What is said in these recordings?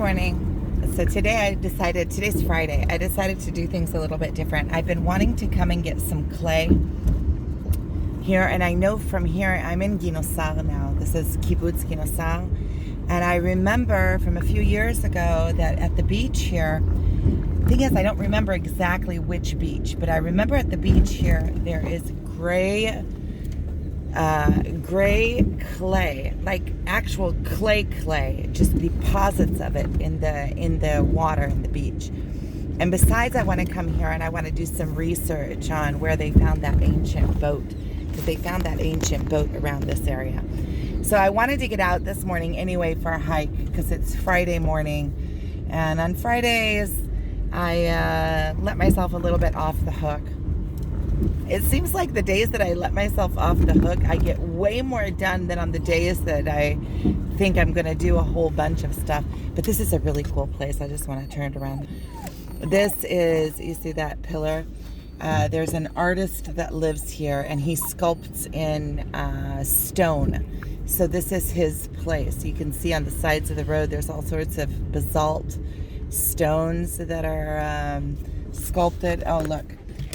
morning. So today's Friday. I decided to do things a little bit different. I've been wanting to come and get some clay here, and I know from here, I'm in Ginosar now. This is Kibbutz Ginosar. And I remember from a few years ago that at the beach here, the thing is, I don't remember exactly which beach, but I remember at the beach here, there is gray clay, like actual clay, just deposits of it in the water in the beach. And besides, I want to come here and I want to do some research on where they found that ancient boat, because they found that ancient boat around this area. So I wanted to get out this morning anyway for a hike, because it's Friday morning, and on Fridays I let myself a little bit off the hook. It seems like the days that I let myself off the hook, I get way more done than on the days that I think I'm going to do a whole bunch of stuff. But this is a really cool place. I just want to turn it around. This is, you see that pillar? There's an artist that lives here, and he sculpts in stone. So this is his place. You can see on the sides of the road, there's all sorts of basalt stones that are sculpted. Oh, look.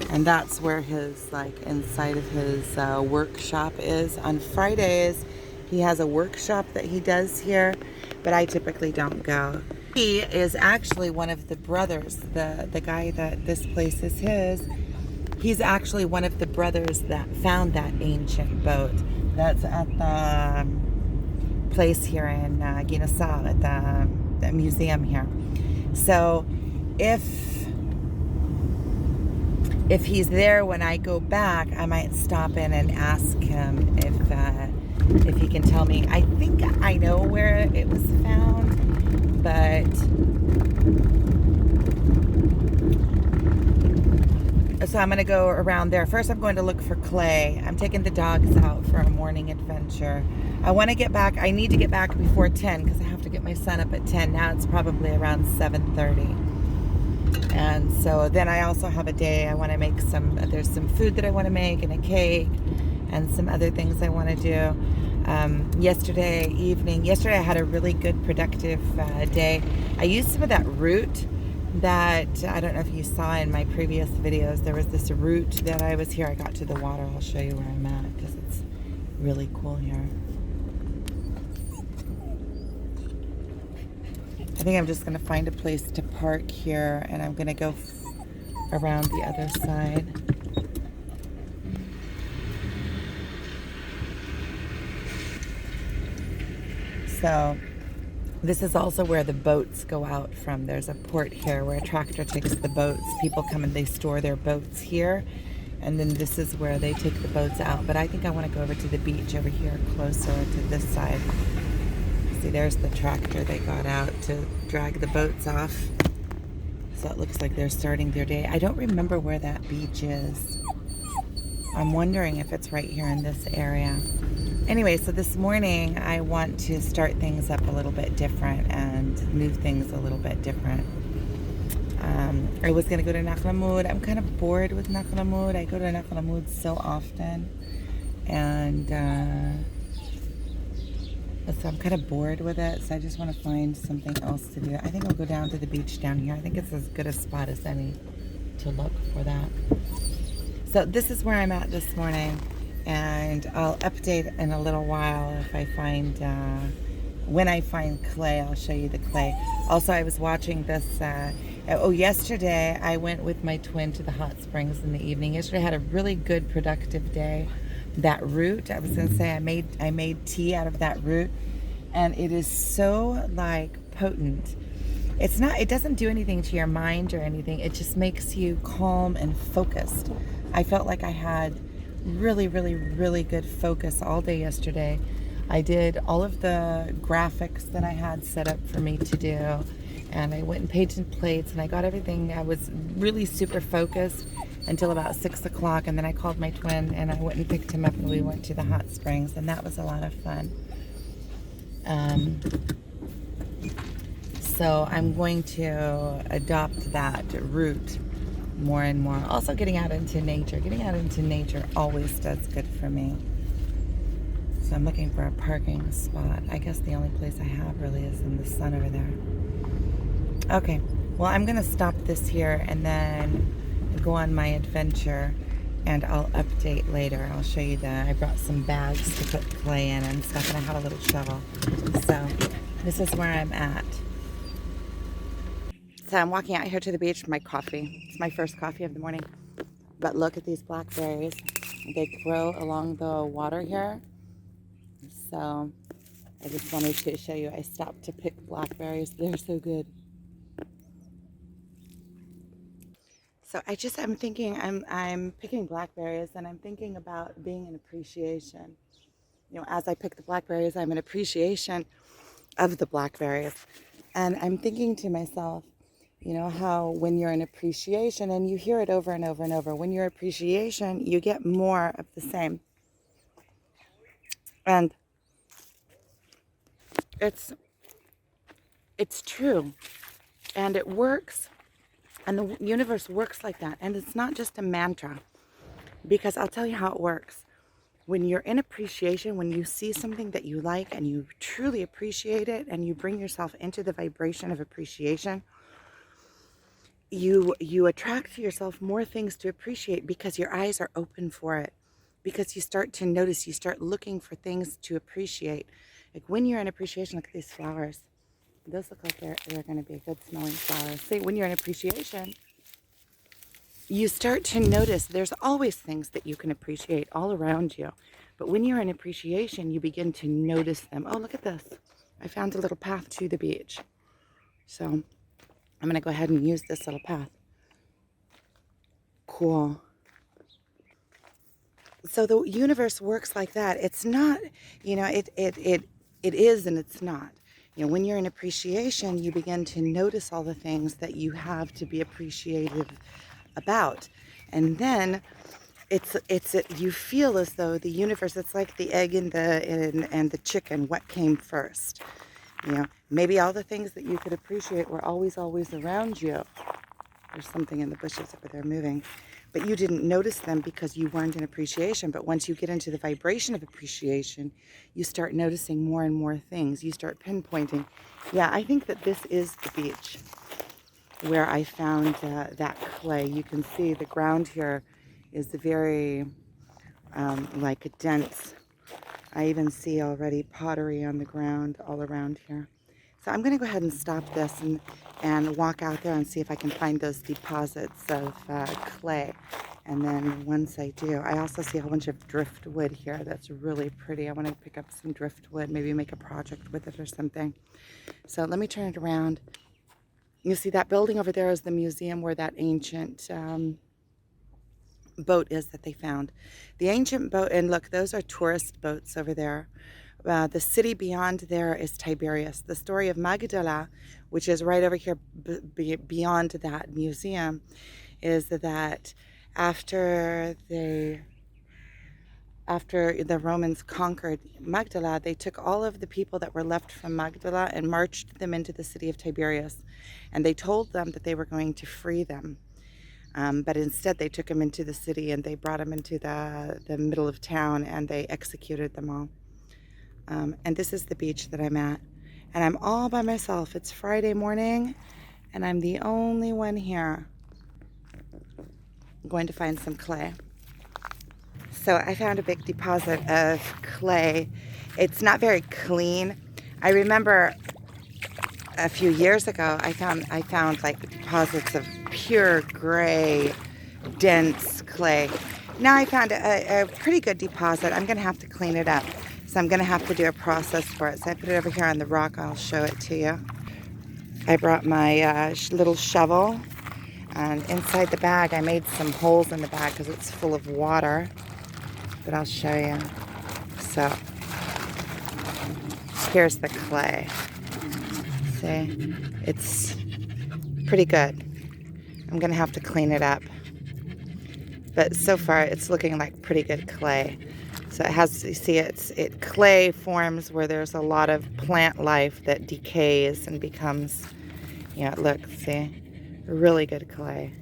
And that's where his, like, inside of his workshop is. On Fridays, he has a workshop that he does here, but I typically don't go. He is actually one of the brothers, the guy that this place is his. He's actually one of the brothers that found that ancient boat. That's at the place here in Ginosar, at the museum here. So if he's there when I go back, I might stop in and ask him if he can tell me. I think I know where it was found, but so I'm going to go around there. First, I'm going to look for clay. I'm taking the dogs out for a morning adventure. I want to get back. I need to get back before 10 because I have to get my son up at 10. Now it's probably around 7:30. And so then I also have a day. I want to make there's some food that I want to make and a cake and some other things I want to do. Yesterday I had a really good productive day. I used some of that root that, I don't know if you saw in my previous videos, there was this root that I was here. I got to the water. I'll show you where I'm at because it's really cool here. I think I'm just going to find a place to park here, and I'm going to go around the other side. So this is also where the boats go out from. There's a port here where a tractor takes the boats. People come and they store their boats here, and then this is where they take the boats out. But I think I want to go over to the beach over here, closer to this side. See, there's the tractor they got out to drag the boats off. So it looks like they're starting their day. I don't remember where that beach is. I'm wondering if it's right here in this area. Anyway, so this morning I want to start things up a little bit different and move things a little bit different. I was going to go to Nachlamud. I'm kind of bored with Nachlamud. I go to Nachlamud so often. And so I'm kind of bored with it, so I just want to find something else to do. I think I'll go down to the beach down here. I think it's as good a spot as any to look for that. So this is where I'm at this morning, and I'll update in a little while if I find, when I find clay, I'll show you the clay. Also, I was watching this, yesterday I went with my twin to the hot springs in the evening. Yesterday I had a really good productive day. That root, I was going to say, I made tea out of that root, and it is so, like, potent. It doesn't do anything to your mind or anything. It just makes you calm and focused. I felt like I had really, really, really good focus all day yesterday. I did all of the graphics that I had set up for me to do, and I went and painted plates, and I got everything. I was really super focused until about 6 o'clock, and then I called my twin and I went and picked him up, and we went to the hot springs, and that was a lot of fun. So I'm going to adopt that route more and more. Also, getting out into nature always does good for me. So I'm looking for a parking spot. I guess the only place I have really is in the sun over there. Okay, well, I'm gonna stop this here and then go on my adventure, and I'll update later. I'll show you I brought some bags to put clay in and stuff, and I have a little shovel. So this is where I'm at. So I'm walking out here to the beach for my coffee. It's my first coffee of the morning. But look at these blackberries. They grow along the water here. So I just wanted to show you. I stopped to pick blackberries. They're so good. So I'm thinking, I'm picking blackberries, and I'm thinking about being in appreciation. You know, as I pick the blackberries, I'm in appreciation of the blackberries. And I'm thinking to myself, you know, how when you're in appreciation, and you hear it over and over and over, when you're in appreciation, you get more of the same. And it's true, and it works, and the universe works like that. And it's not just a mantra, because I'll tell you how it works. When you're in appreciation, when you see something that you like and you truly appreciate it, and you bring yourself into the vibration of appreciation, you attract to yourself more things to appreciate, because your eyes are open for it, because you start to notice, you start looking for things to appreciate. Like when you're in appreciation, look at these flowers. Those look like they're going to be good smelling flowers. See, when you're in appreciation, you start to notice there's always things that you can appreciate all around you. But when you're in appreciation, you begin to notice them. Oh, look at this. I found a little path to the beach. So I'm going to go ahead and use this little path. Cool. So the universe works like that. It's not, you know, it is and it's not. You know, when you're in appreciation, you begin to notice all the things that you have to be appreciative about. And then you feel as though the universe, it's like the egg and the chicken, what came first. You know, maybe all the things that you could appreciate were always around you. There's something in the bushes over there moving. But you didn't notice them because you weren't in appreciation. But once you get into the vibration of appreciation, you start noticing more and more things. You start pinpointing. Yeah, I think that this is the beach where I found that clay. You can see the ground here is very like dense. I even see already pottery on the ground all around here. So I'm going to go ahead and stop this and walk out there and see if I can find those deposits of clay. And then once I do, I also see a whole bunch of driftwood here that's really pretty. I want to pick up some driftwood, maybe make a project with it or something. So let me turn it around. You see that building over there is the museum where that ancient boat is that they found. The ancient boat, and look, those are tourist boats over there. The city beyond there is Tiberias. The story of Magdala, which is right over here beyond that museum, is that after the Romans conquered Magdala, they took all of the people that were left from Magdala and marched them into the city of Tiberias. And they told them that they were going to free them. But instead they took them into the city, and they brought them into the middle of town, and they executed them all. And this is the beach that I'm at. And I'm all by myself. It's Friday morning, and I'm the only one here. I'm going to find some clay. So I found a big deposit of clay. It's not very clean. I remember a few years ago, I found like deposits of pure gray, dense clay. Now I found a pretty good deposit. I'm going to have to clean it up. So I'm going to have to do a process for it. So I put it over here on the rock. I'll show it to you. I brought my little shovel. And inside the bag, I made some holes in the bag because it's full of water. But I'll show you. So here's the clay. See? It's pretty good. I'm going to have to clean it up. But so far, it's looking like pretty good clay. So it has, you see, clay forms where there's a lot of plant life that decays and becomes, you know, look, see, really good clay.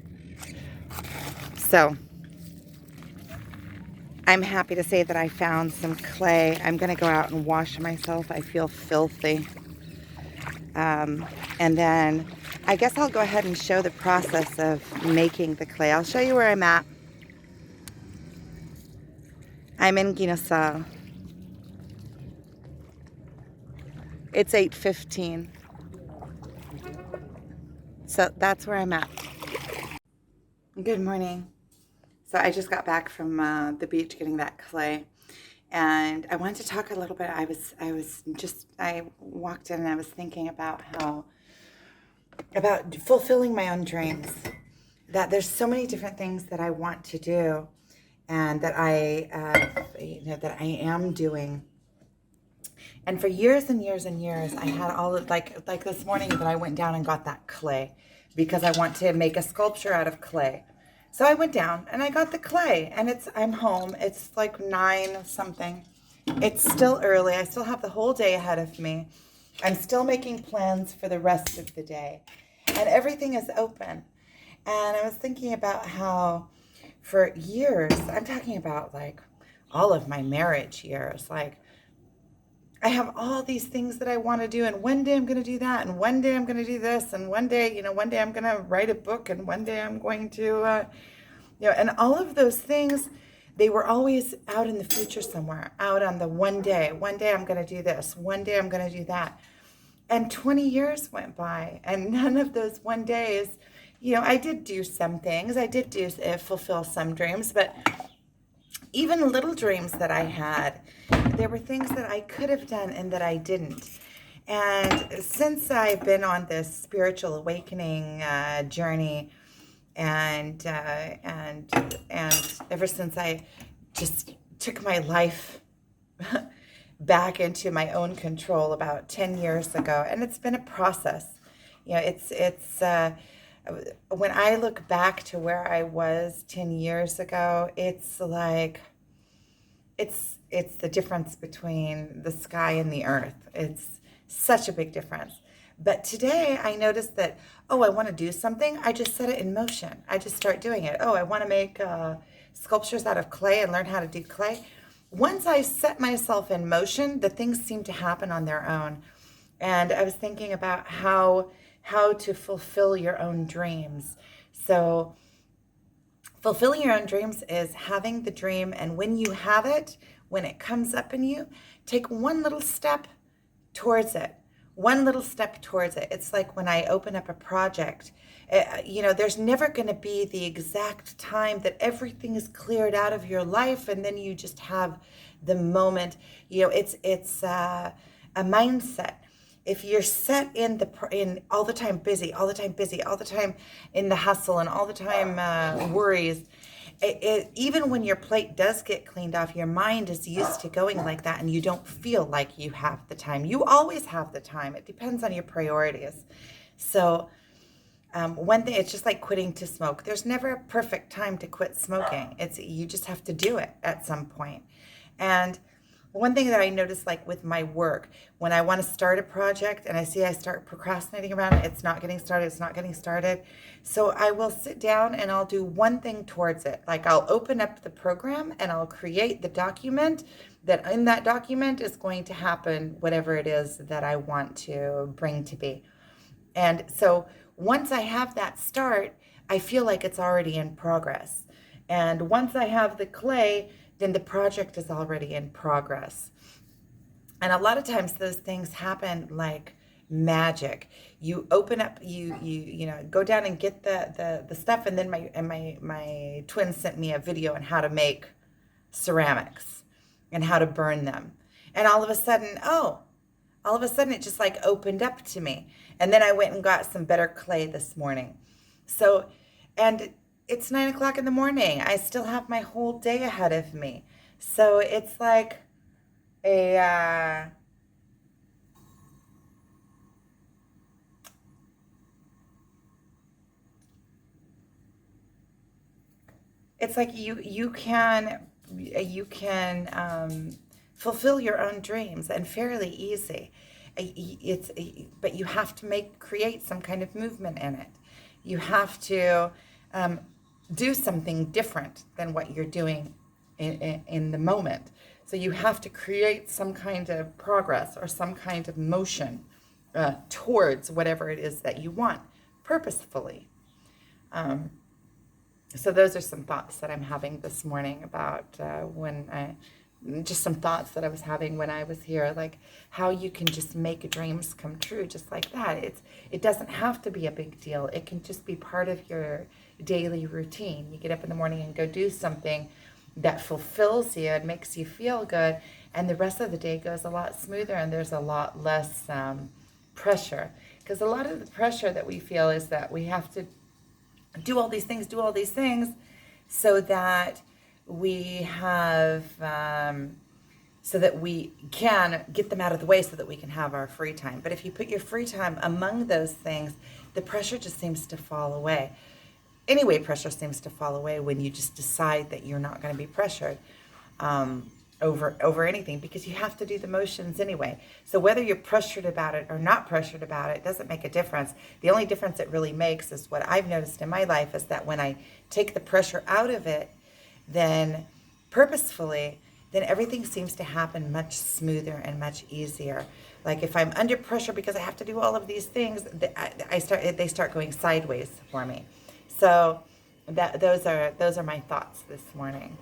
So I'm happy to say that I found some clay. I'm going to go out and wash myself. I feel filthy. And then I guess I'll go ahead and show the process of making the clay. I'll show you where I'm at. I'm in Guinea-Bissau. It's 8:15. So that's where I'm at. Good morning. So I just got back from the beach getting that clay. And I wanted to talk a little bit. I walked in and I was thinking about about fulfilling my own dreams. That there's so many different things that I want to do, and that that I am doing. And for years and years and years, I had all of like this morning that I went down and got that clay because I want to make a sculpture out of clay. So I went down and I got the clay, and I'm home. It's like 9 something. It's still early. I still have the whole day ahead of me. I'm still making plans for the rest of the day, and everything is open. And I was thinking about how for years, I'm talking about like all of my marriage years, like I have all these things that I want to do, and one day I'm going to do that, and one day I'm going to do this, and one day, one day I'm going to write a book, and one day I'm going to, and all of those things, they were always out in the future somewhere, out on the one day I'm going to do this, one day I'm going to do that. And 20 years went by, and none of those one days, I did do some things, I did fulfill some dreams, but even little dreams that I had, there were things that I could have done and that I didn't. And since I've been on this spiritual awakening journey, and ever since I just took my life back into my own control about 10 years ago, and it's been a process. It's when I look back to where I was 10 years ago, it's like it's the difference between the sky and the earth. It's such a big difference. But today I noticed that, I want to do something. I just set it in motion. I just start doing it. I want to make sculptures out of clay and learn how to do clay. Once I set myself in motion, the things seem to happen on their own. And I was thinking about how to fulfill your own dreams. So fulfilling your own dreams is having the dream, and when you have it, when it comes up in you, take one little step towards it. One little step towards it. It's like when I open up a project, there's never going to be the exact time that everything is cleared out of your life, and then you just have the moment. It's a mindset. If you're set in all the time busy, all the time in the hustle, and all the time worries, even when your plate does get cleaned off, your mind is used to going like that, and you don't feel like you have the time. You always have the time. It depends on your priorities. So one thing, it's just like quitting to smoke. There's never a perfect time to quit smoking. You just have to do it at some point. And one thing that I notice, like with my work, when I want to start a project and I start procrastinating around it, it's not getting started. So I will sit down and I'll do one thing towards it. Like I'll open up the program and I'll create the document that in that document is going to happen whatever it is that I want to bring to be. And so once I have that start, I feel like it's already in progress. And once I have the clay, then the project is already in progress. And a lot of times those things happen like magic. You open up, you go down and get the stuff, and then my twin sent me a video on how to make ceramics and how to burn them. And all of a sudden it just like opened up to me. And then I went and got some better clay this morning. So, and it's 9 o'clock in the morning. I still have my whole day ahead of me. So it's like it's like you can fulfill your own dreams, and fairly easy. But you have to create some kind of movement in it. You have to do something different than what you're doing in the moment. So you have to create some kind of progress or some kind of motion towards whatever it is that you want. purposefully. So those are some thoughts that I'm having this morning about just some thoughts that I was having when I was here, like how you can just make dreams come true just like that. It doesn't have to be a big deal. It can just be part of your daily routine. You get up in the morning and go do something that fulfills you and makes you feel good, and the rest of the day goes a lot smoother, and there's a lot less pressure. Because a lot of the pressure that we feel is that we have to do all these things so that we have so that we can get them out of the way so that we can have our free time. But if you put your free time among those things, the pressure just seems to fall away. Anyway, pressure seems to fall away when you just decide that you're not going to be pressured over anything, because you have to do the motions anyway. So whether you're pressured about it or not pressured about it doesn't make a difference. The only difference it really makes is what I've noticed in my life is that when I take the pressure out of it, then purposefully, then everything seems to happen much smoother and much easier. Like if I'm under pressure because I have to do all of these things, they start going sideways for me. So those are my thoughts this morning.